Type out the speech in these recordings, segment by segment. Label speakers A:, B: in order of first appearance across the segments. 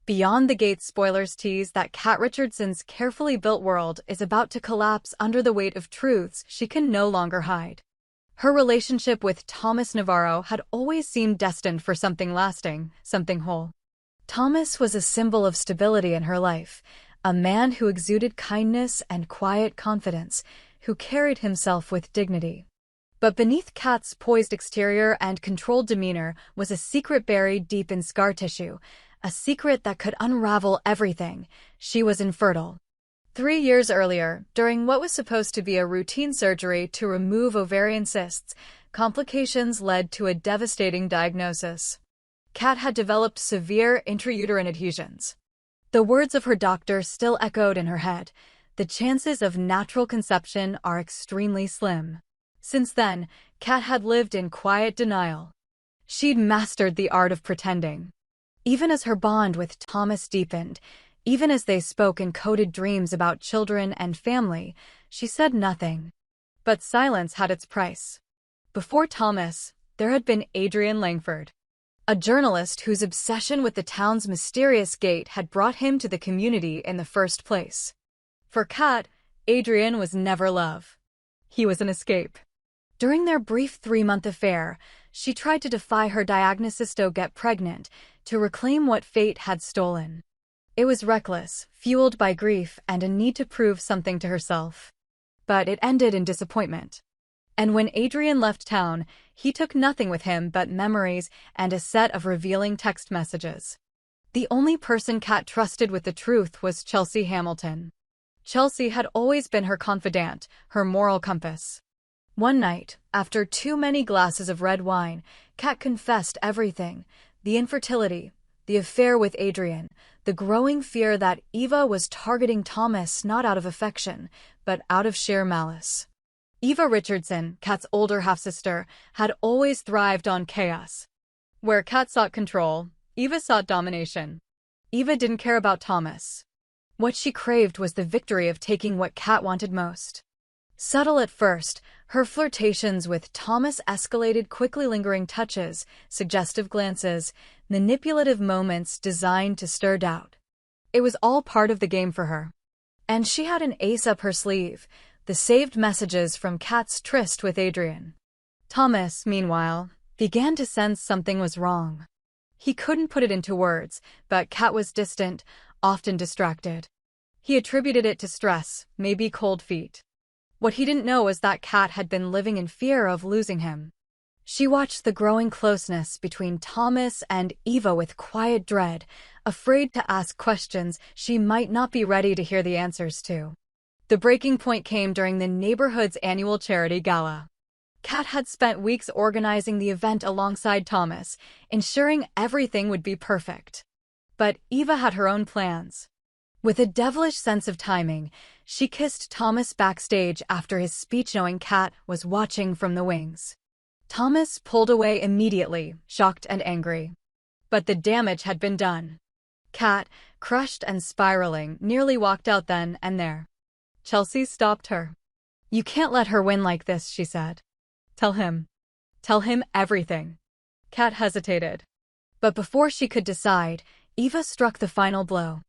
A: Beyond the Gates spoilers tease that Kat Richardson's carefully built world is about to collapse under the weight of truths she can no longer hide. Her relationship with Thomas Navarro had always seemed destined for something lasting, something whole. Thomas was a symbol of stability in her life, a man who exuded kindness and quiet confidence, who carried himself with dignity. But beneath Kat's poised exterior and controlled demeanor was a secret buried deep in scar tissue, a secret that could unravel everything. She was infertile. 3 years earlier, during what was supposed to be a routine surgery to remove ovarian cysts, complications led to a devastating diagnosis. Kat had developed severe intrauterine adhesions. The words of her doctor still echoed in her head. The chances of natural conception are extremely slim. Since then, Kat had lived in quiet denial. She'd mastered the art of pretending. Even as her bond with Thomas deepened, even as they spoke in coded dreams about children and family, she said nothing. But silence had its price. Before Thomas, there had been Adrien Langford, a journalist whose obsession with the town's mysterious gate had brought him to the community in the first place. For Kat, Adrien was never love. He was an escape. During their brief 3-month affair, she tried to defy her diagnosis to get pregnant, to reclaim what fate had stolen. It was reckless, fueled by grief and a need to prove something to herself. But it ended in disappointment. And when Adrien left town, he took nothing with him but memories and a set of revealing text messages. The only person Kat trusted with the truth was Chelsea Hamilton. Chelsea had always been her confidant, her moral compass. One night, after too many glasses of red wine, Kat confessed everything: the infertility, the affair with Adrien, the growing fear that Eva was targeting Thomas not out of affection, but out of sheer malice. Eva Richardson, Kat's older half-sister, had always thrived on chaos. Where Kat sought control, Eva sought domination. Eva didn't care about Thomas. What she craved was the victory of taking what Kat wanted most. Subtle at first, her flirtations with Thomas escalated quickly, lingering touches, suggestive glances, manipulative moments designed to stir doubt. It was all part of the game for her. And she had an ace up her sleeve: the saved messages from Kat's tryst with Adrien. Thomas, meanwhile, began to sense something was wrong. He couldn't put it into words, but Kat was distant, often distracted. He attributed it to stress, maybe cold feet. What he didn't know was that Kat had been living in fear of losing him. She watched the growing closeness between Thomas and Eva with quiet dread, afraid to ask questions she might not be ready to hear the answers to. The breaking point came during the neighborhood's annual charity gala. Kat had spent weeks organizing the event alongside Thomas, ensuring everything would be perfect. But Eva had her own plans. With a devilish sense of timing, she kissed Thomas backstage after his speech, knowing Kat was watching from the wings. Thomas pulled away immediately, shocked and angry. But the damage had been done. Kat, crushed and spiraling, nearly walked out then and there. Chelsea stopped her. "You can't let her win like this," she said. Tell him everything." Kat hesitated. But before she could decide, Eva struck the final blow.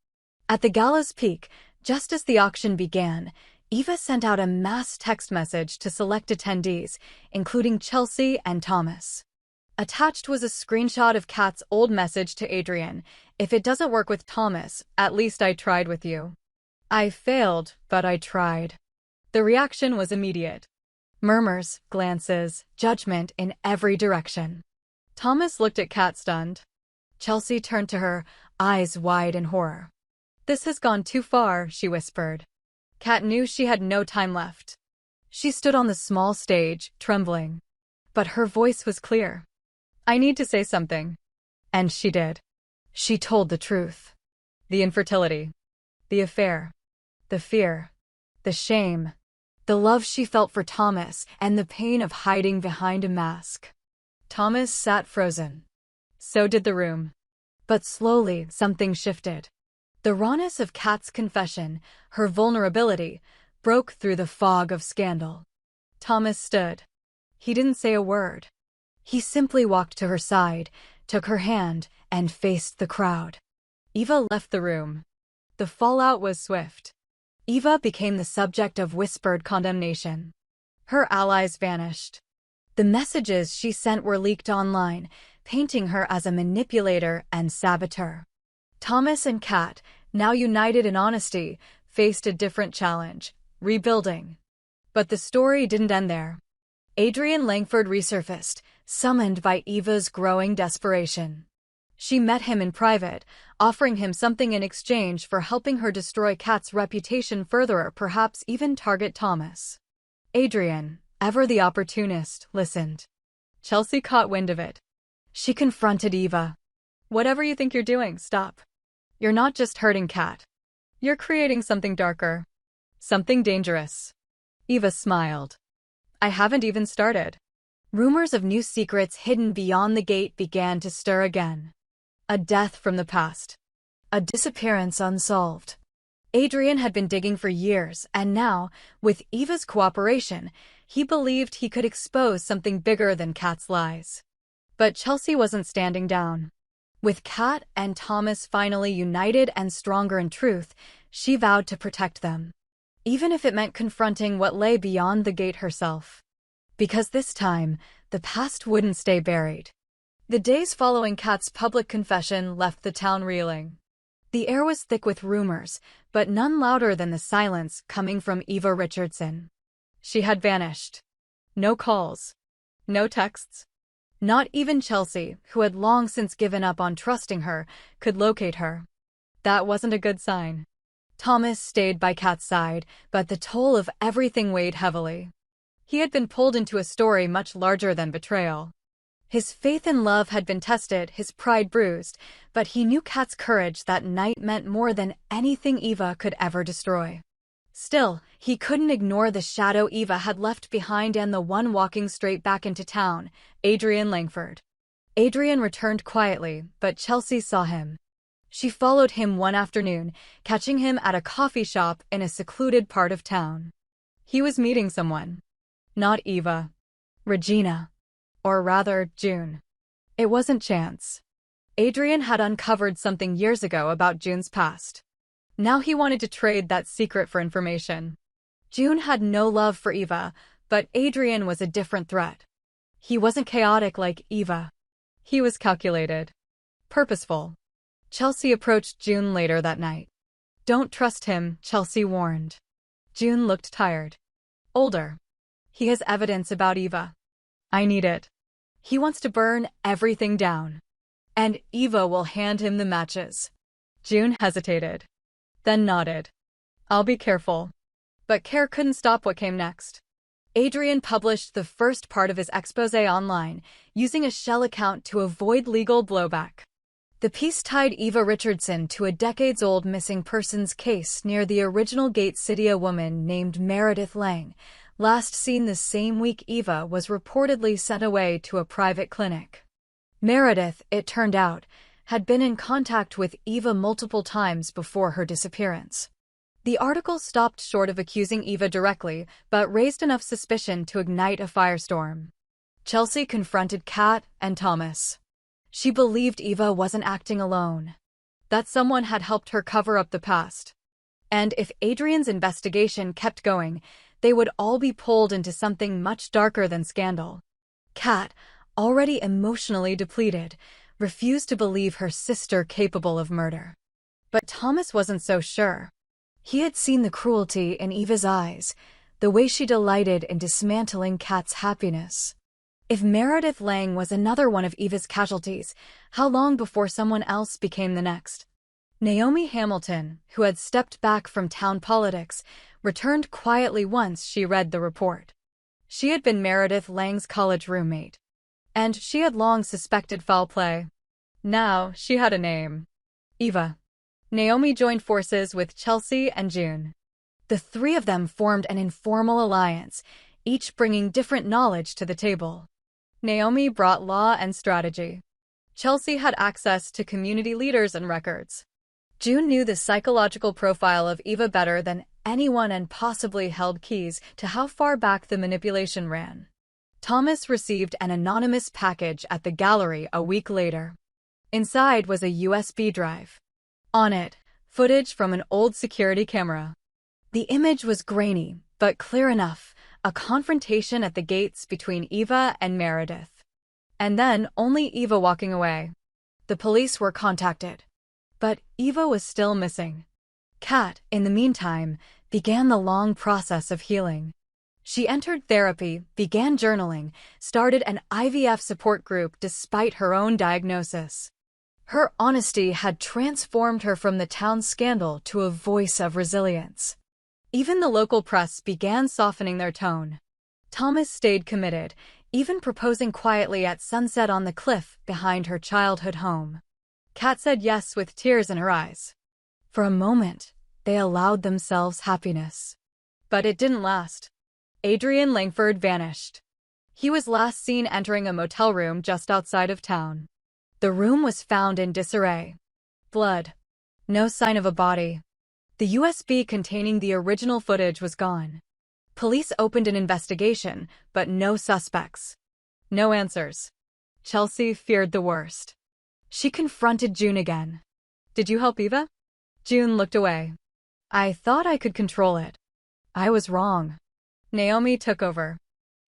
A: At the gala's peak, just as the auction began, Eva sent out a mass text message to select attendees, including Chelsea and Thomas. Attached was a screenshot of Kat's old message to Adrien: "If it doesn't work with Thomas, at least I tried with you. I failed, but I tried." The reaction was immediate. Murmurs, glances, judgment in every direction. Thomas looked at Kat, stunned. Chelsea turned to her, eyes wide in horror. "This has gone too far," she whispered. Kat knew she had no time left. She stood on the small stage, trembling. But her voice was clear. "I need to say something." And she did. She told the truth. The infertility. The affair. The fear. The shame. The love she felt for Thomas, and the pain of hiding behind a mask. Thomas sat frozen. So did the room. But slowly, something shifted. The rawness of Kat's confession, her vulnerability, broke through the fog of scandal. Thomas stood. He didn't say a word. He simply walked to her side, took her hand, and faced the crowd. Eva left the room. The fallout was swift. Eva became the subject of whispered condemnation. Her allies vanished. The messages she sent were leaked online, painting her as a manipulator and saboteur. Tomas and Kat, now united in honesty, faced a different challenge: rebuilding. But the story didn't end there. Adrien Langford resurfaced, summoned by Eva's growing desperation. She met him in private, offering him something in exchange for helping her destroy Kat's reputation further or perhaps even target Tomas. Adrien, ever the opportunist, listened. Chelsea caught wind of it. She confronted Eva. "Whatever you think you're doing, stop. You're not just hurting Kat. You're creating something darker. Something dangerous." Eva smiled. "I haven't even started." Rumors of new secrets hidden beyond the gate began to stir again. A death from the past. A disappearance unsolved. Adrien had been digging for years, and now, with Eva's cooperation, he believed he could expose something bigger than Kat's lies. But Chelsea wasn't standing down. With Kat and Tomas finally united and stronger in truth, she vowed to protect them, even if it meant confronting what lay beyond the gate herself. Because this time, the past wouldn't stay buried. The days following Kat's public confession left the town reeling. The air was thick with rumors, but none louder than the silence coming from Eva Richardson. She had vanished. No calls. No texts. Not even Chelsea, who had long since given up on trusting her, could locate her. That wasn't a good sign. Tomas stayed by Kat's side, but the toll of everything weighed heavily. He had been pulled into a story much larger than betrayal. His faith and love had been tested, his pride bruised, but he knew Kat's courage that night meant more than anything Eva could ever destroy. Still, he couldn't ignore the shadow Eva had left behind and the one walking straight back into town, Adrien Langford. Adrien returned quietly, but Chelsea saw him. She followed him one afternoon, catching him at a coffee shop in a secluded part of town. He was meeting someone. Not Eva. Regina. Or rather, June. It wasn't chance. Adrien had uncovered something years ago about June's past. Now he wanted to trade that secret for information. June had no love for Eva, but Adrien was a different threat. He wasn't chaotic like Eva. He was calculated. Purposeful. Chelsea approached June later that night. "Don't trust him," Chelsea warned. June looked tired. "Older. He has evidence about Eva. I need it. He wants to burn everything down. And Eva will hand him the matches." June hesitated. Then nodded. "I'll be careful." But care couldn't stop what came next. Adrien published the first part of his exposé online, using a shell account to avoid legal blowback. The piece tied Eva Richardson to a decades-old missing persons case near the original Gate City. A woman named Meredith Lang, last seen the same week Eva was reportedly sent away to a private clinic. Meredith, it turned out, had been in contact with Eva multiple times before her disappearance. The article stopped short of accusing Eva directly, but raised enough suspicion to ignite a firestorm. Chelsea confronted Kat and Tomas. She believed Eva wasn't acting alone, that someone had helped her cover up the past. And if Adrien's investigation kept going, they would all be pulled into something much darker than scandal. Kat, already emotionally depleted, refused to believe her sister capable of murder. But Tomas wasn't so sure. He had seen the cruelty in Eva's eyes, the way she delighted in dismantling Kat's happiness. If Meredith Lang was another one of Eva's casualties, how long before someone else became the next? Naomi Hamilton, who had stepped back from town politics, returned quietly once she read the report. She had been Meredith Lang's college roommate, and she had long suspected foul play. Now she had a name. Eva. Naomi joined forces with Chelsea and June. The three of them formed an informal alliance, each bringing different knowledge to the table. Naomi brought law and strategy. Chelsea had access to community leaders and records. June knew the psychological profile of Eva better than anyone and possibly held keys to how far back the manipulation ran. Tomas received an anonymous package at the gallery a week later. Inside was a USB drive. On it, footage from an old security camera. The image was grainy, but clear enough, a confrontation at the gates between Eva and Meredith. And then only Eva walking away. The police were contacted. But Eva was still missing. Kat, in the meantime, began the long process of healing. She entered therapy, began journaling, started an IVF support group despite her own diagnosis. Her honesty had transformed her from the town's scandal to a voice of resilience. Even the local press began softening their tone. Tomas stayed committed, even proposing quietly at sunset on the cliff behind her childhood home. Kat said yes with tears in her eyes. For a moment, they allowed themselves happiness. But it didn't last. Adrien Langford vanished. He was last seen entering a motel room just outside of town. The room was found in disarray. Blood. No sign of a body. The USB containing the original footage was gone. Police opened an investigation, but no suspects. No answers. Chelsea feared the worst. She confronted June again. "Did you help Eva?" June looked away. "I thought I could control it. I was wrong." Naomi took over.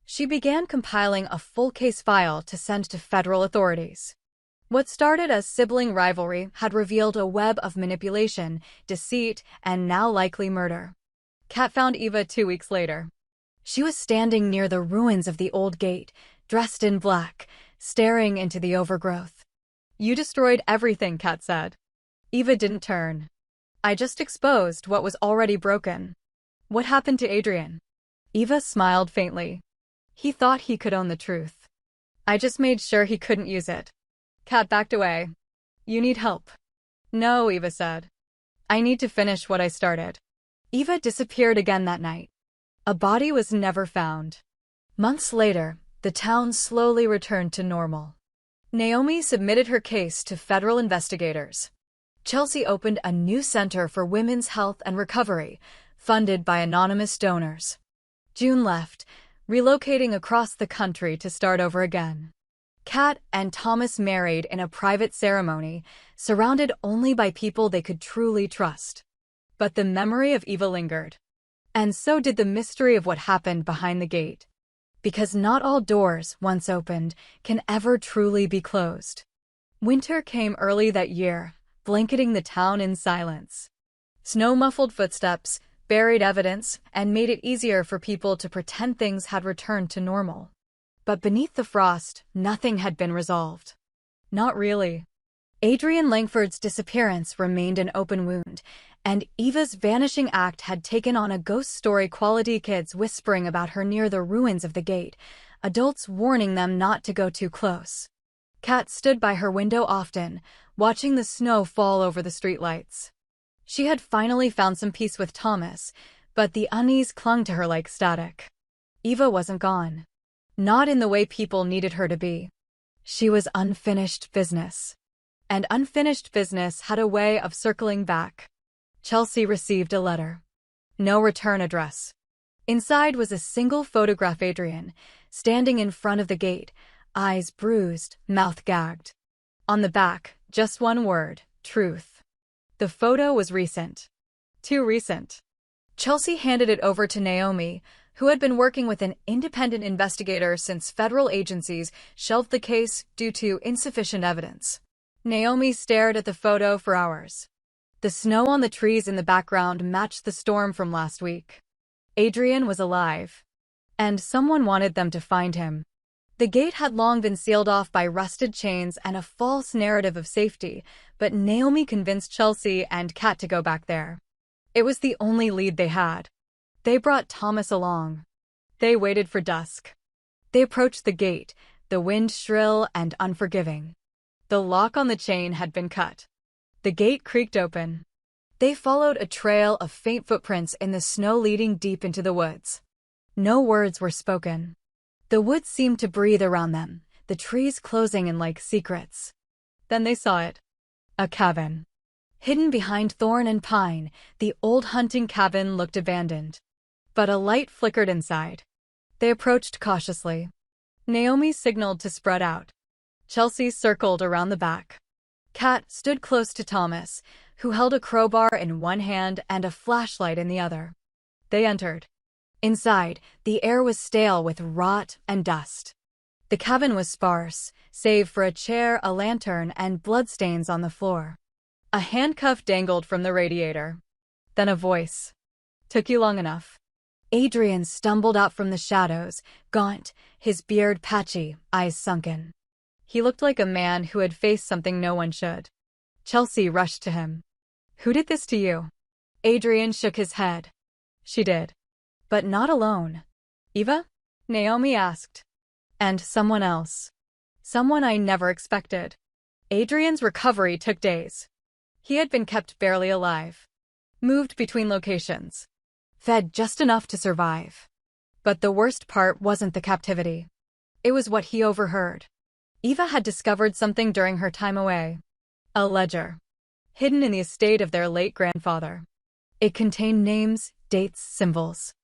A: She began compiling a full case file to send to federal authorities. What started as sibling rivalry had revealed a web of manipulation, deceit, and now likely murder. Kat found Eva 2 weeks later. She was standing near the ruins of the old gate, dressed in black, staring into the overgrowth. "You destroyed everything," Kat said. Eva didn't turn. "I just exposed what was already broken." "What happened to Adrien?" Eva smiled faintly. "He thought he could own the truth. I just made sure he couldn't use it." Kat backed away. "You need help." "No," Eva said. "I need to finish what I started." Eva disappeared again that night. A body was never found. Months later, the town slowly returned to normal. Naomi submitted her case to federal investigators. Chelsea opened a new center for women's health and recovery, funded by anonymous donors. June left, relocating across the country to start over again. Kat and Tomas married in a private ceremony, surrounded only by people they could truly trust. But the memory of Eva lingered. And so did the mystery of what happened behind the gate. Because not all doors, once opened, can ever truly be closed. Winter came early that year, blanketing the town in silence. Snow muffled footsteps, buried evidence, and made it easier for people to pretend things had returned to normal. But beneath the frost, nothing had been resolved. Not really. Adrien Langford's disappearance remained an open wound, and Eva's vanishing act had taken on a ghost story quality, kids whispering about her near the ruins of the gate, adults warning them not to go too close. Kat stood by her window often, watching the snow fall over the streetlights. She had finally found some peace with Tomas, but the unease clung to her like static. Eva wasn't gone. Not in the way people needed her to be. She was unfinished business. And unfinished business had a way of circling back. Chelsea received a letter. No return address. Inside was a single photograph: Adrien, standing in front of the gate, eyes bruised, mouth gagged. On the back, just one word: truth. The photo was recent. Too recent. Chelsea handed it over to Naomi, who had been working with an independent investigator since federal agencies shelved the case due to insufficient evidence. Naomi stared at the photo for hours. The snow on the trees in the background matched the storm from last week. Adrien was alive. And someone wanted them to find him. The gate had long been sealed off by rusted chains and a false narrative of safety, but Naomi convinced Chelsea and Kat to go back there. It was the only lead they had. They brought Tomas along. They waited for dusk. They approached the gate, the wind shrill and unforgiving. The lock on the chain had been cut. The gate creaked open. They followed a trail of faint footprints in the snow leading deep into the woods. No words were spoken. The woods seemed to breathe around them, the trees closing in like secrets. Then they saw it. A cabin. Hidden behind thorn and pine, the old hunting cabin looked abandoned. But a light flickered inside. They approached cautiously. Naomi signaled to spread out. Chelsea circled around the back. Kat stood close to Tomas, who held a crowbar in one hand and a flashlight in the other. They entered. Inside, the air was stale with rot and dust. The cabin was sparse, save for a chair, a lantern, and bloodstains on the floor. A handcuff dangled from the radiator. Then a voice. "Took you long enough." Adrien stumbled out from the shadows, gaunt, his beard patchy, eyes sunken. He looked like a man who had faced something no one should. Chelsea rushed to him. "Who did this to you?" Adrien shook his head. "She did. But not alone." "Eva?" Naomi asked. "And someone else. Someone I never expected." Adrien's recovery took days. He had been kept barely alive. Moved between locations. Fed just enough to survive. But the worst part wasn't the captivity. It was what he overheard. Eva had discovered something during her time away. A ledger. Hidden in the estate of their late grandfather. It contained names, dates, symbols.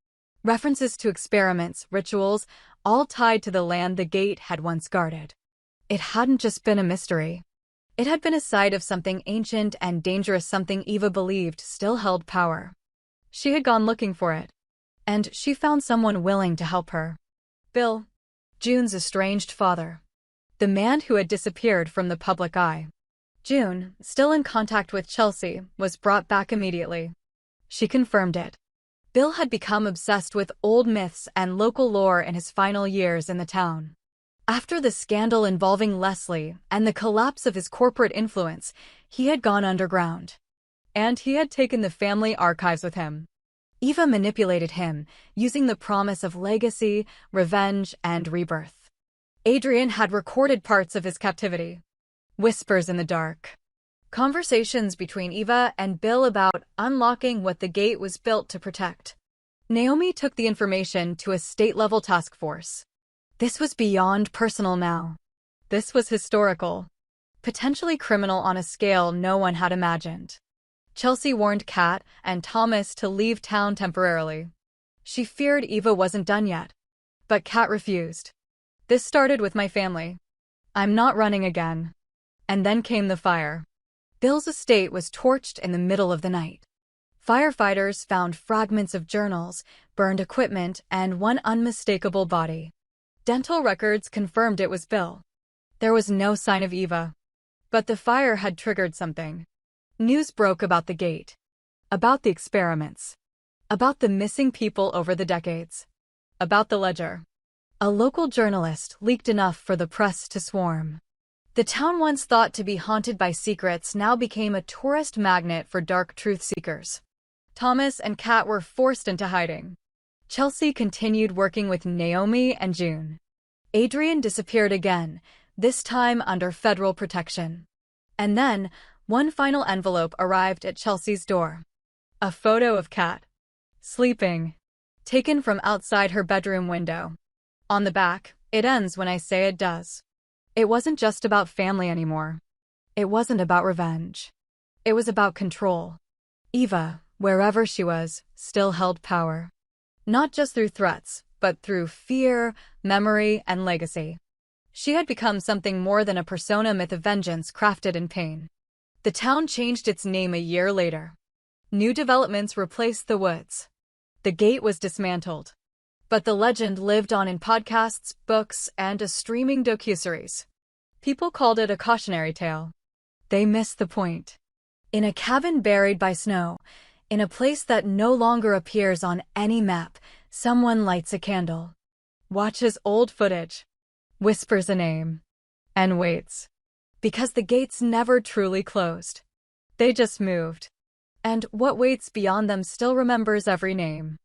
A: References to experiments, rituals, all tied to the land the gate had once guarded. It hadn't just been a mystery. It had been a site of something ancient and dangerous, something Eva believed still held power. She had gone looking for it. And she found someone willing to help her. Bill, June's estranged father. The man who had disappeared from the public eye. June, still in contact with Chelsea, was brought back immediately. She confirmed it. Bill had become obsessed with old myths and local lore in his final years in the town. After the scandal involving Leslie and the collapse of his corporate influence, he had gone underground. And he had taken the family archives with him. Eva manipulated him, using the promise of legacy, revenge, and rebirth. Adrien had recorded parts of his captivity. Whispers in the dark. Conversations between Eva and Bill about unlocking what the gate was built to protect. Naomi took the information to a state-level task force. This was beyond personal now. This was historical. Potentially criminal on a scale no one had imagined. Chelsea warned Kat and Thomas to leave town temporarily. She feared Eva wasn't done yet. But Kat refused. "This started with my family. I'm not running again." And then came the fire. Bill's estate was torched in the middle of the night. Firefighters found fragments of journals, burned equipment, and one unmistakable body. Dental records confirmed it was Bill. There was no sign of Eva. But the fire had triggered something. News broke about the gate. About the experiments. About the missing people over the decades. About the ledger. A local journalist leaked enough for the press to swarm. The town once thought to be haunted by secrets now became a tourist magnet for dark truth seekers. Thomas and Kat were forced into hiding. Chelsea continued working with Naomi and June. Adrien disappeared again, this time under federal protection. And then, one final envelope arrived at Chelsea's door. A photo of Kat. Sleeping. Taken from outside her bedroom window. On the back, "It ends when I say it does." It wasn't just about family anymore. It wasn't about revenge. It was about control. Eva, wherever she was, still held power. Not just through threats, but through fear, memory, and legacy. She had become something more than a persona myth of vengeance crafted in pain. The town changed its name a year later. New developments replaced the woods. The gate was dismantled. But the legend lived on in podcasts, books, and a streaming docuseries. People called it a cautionary tale. They missed the point. In a cabin buried by snow, in a place that no longer appears on any map, someone lights a candle, watches old footage, whispers a name, and waits. Because the gates never truly closed. They just moved. And what waits beyond them still remembers every name.